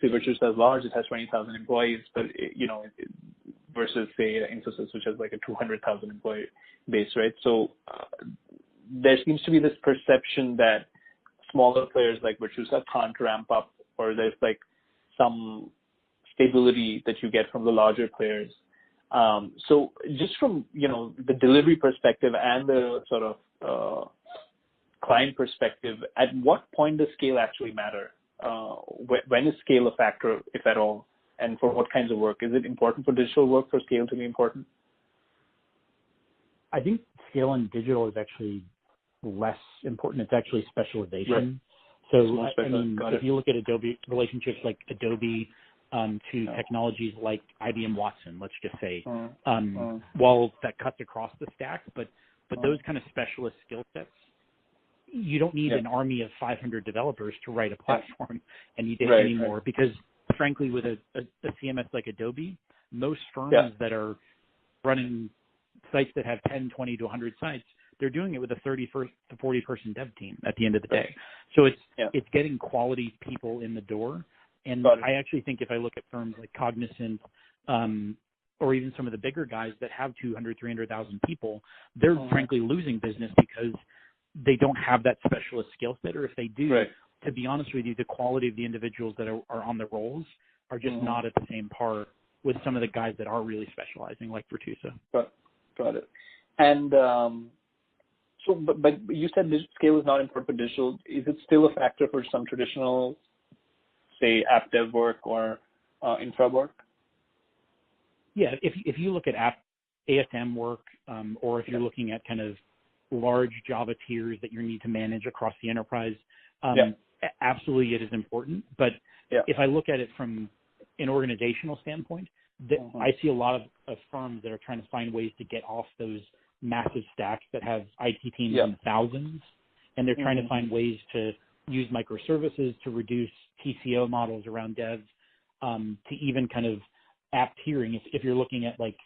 say Virtusa is large, it has 20,000 employees, but versus say Infosys, which has like a 200,000 employee base, right? So there seems to be this perception that smaller players like Virtusa can't ramp up, or there's like some stability that you get from the larger players. So just from the delivery perspective and the sort of client perspective, at what point does scale actually matter? When is scale a factor, if at all, and for what kinds of work? Is it important for digital work for scale to be important? I think scale in digital is actually less important. It's actually specialization. Right. So if you look at Adobe relationships like Adobe to technologies like IBM Watson, let's just say, while that cuts across the stack, but those kind of specialist skill sets, you don't need an army of 500 developers to write a platform anymore, because frankly, with a CMS like Adobe, most firms that are running sites that have 10, 20 to 100 sites, they're doing it with a 30 to 40 person dev team at the end of the day. So it's getting quality people in the door. And I actually think if I look at firms like Cognizant, or even some of the bigger guys that have 200, 300,000 people, they're frankly losing business because they don't have that specialist skill set, or if they do, to be honest with you, the quality of the individuals that are on the roles are just not at the same par with some of the guys that are really specializing, like Virtusa. Got it. And but you said scale is not important for digital. Is it still a factor for some traditional, say, app dev work or infra work? Yeah, if you look at ASM work, or if you're looking at kind of large Java tiers that you need to manage across the enterprise, absolutely it is important. But if I look at it from an organizational standpoint, I see a lot of firms that are trying to find ways to get off those massive stacks that have IT teams in the thousands, and they're trying to find ways to use microservices to reduce TCO models around devs, to even kind of app tiering. If you're looking at, like,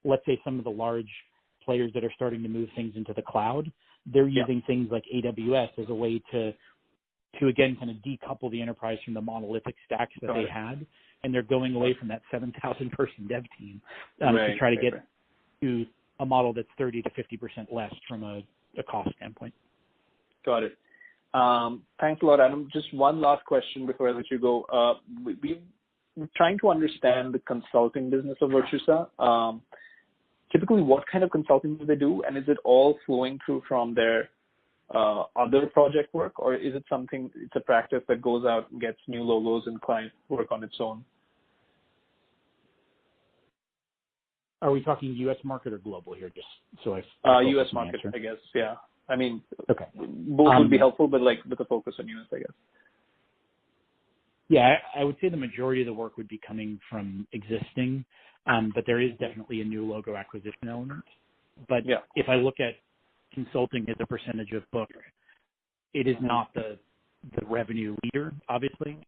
let's say some of the large players that are starting to move things into the cloud, they're using things like AWS as a way to again kind of decouple the enterprise from the monolithic stacks that they had, and they're going away from that 7,000 person dev team to try to get to a model that's 30 to 50% less from a cost standpoint. Got it. Thanks a lot, Adam. Just one last question before I let you go. We're trying to understand the consulting business of Virtusa. Typically, what kind of consulting do they do, and is it all flowing through from their other project work, or is it something, it's a practice that goes out and gets new logos and client work on its own? Are we talking U.S. market or global here? Just so I U.S. market, I guess. Yeah. I mean, both would be helpful, but like with a focus on U.S., I guess. Yeah, I would say the majority of the work would be coming from existing, but there is definitely a new logo acquisition element. But if I look at consulting as a percentage of book, it is not the revenue leader, obviously.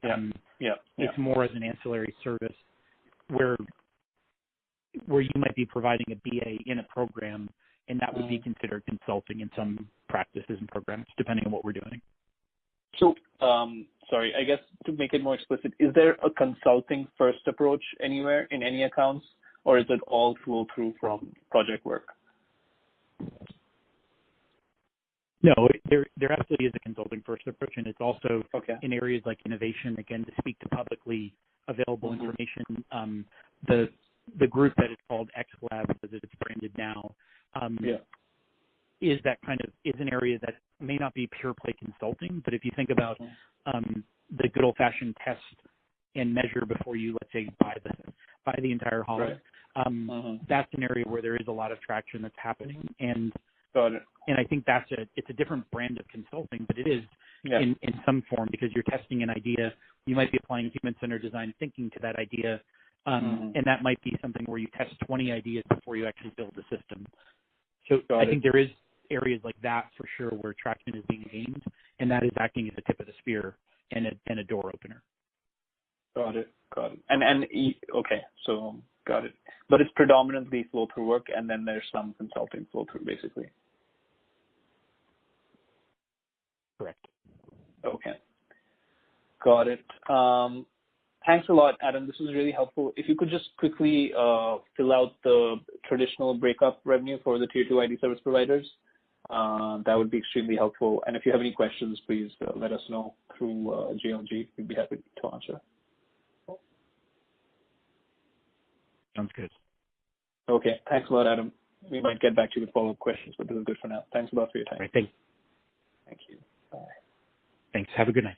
It's more as an ancillary service where you might be providing a BA in a program, and that would be considered consulting in some practices and programs, depending on what we're doing. So, sorry, I guess to make it more explicit, is there a consulting first approach anywhere in any accounts, or is it all flow through from project work? No, there absolutely is a consulting first approach, and it's also in areas like innovation, again, to speak to publicly available information. The group that is called X Lab, as it's branded now, is an area that may not be pure play consulting, but if you think about the good old fashioned test and measure before you, let's say, buy the entire hollow, that's an area where there is a lot of traction that's happening, and I think it's a different brand of consulting, but it is in some form, because you're testing an idea. You might be applying human-centered design thinking to that idea, and that might be something where you test 20 ideas before you actually build the system. So I think there is areas like that for sure where traction is being gained, and that is acting as a tip of the spear and a door opener. Got it. Okay, so got it. But it's predominantly flow through work, and then there's some consulting flow through, basically. Correct. Okay. Got it. thanks a lot, Adam. This was really helpful. If you could just quickly fill out the traditional breakup revenue for the Tier 2 ID service providers, that would be extremely helpful. And if you have any questions, please let us know through JLG. We'd be happy to answer. Sounds good. Okay. Thanks a lot, Adam. We might get back to you with follow-up questions, but this is good for now. Thanks a lot for your time. All right. Thank you. Bye. Thanks. Have a good night.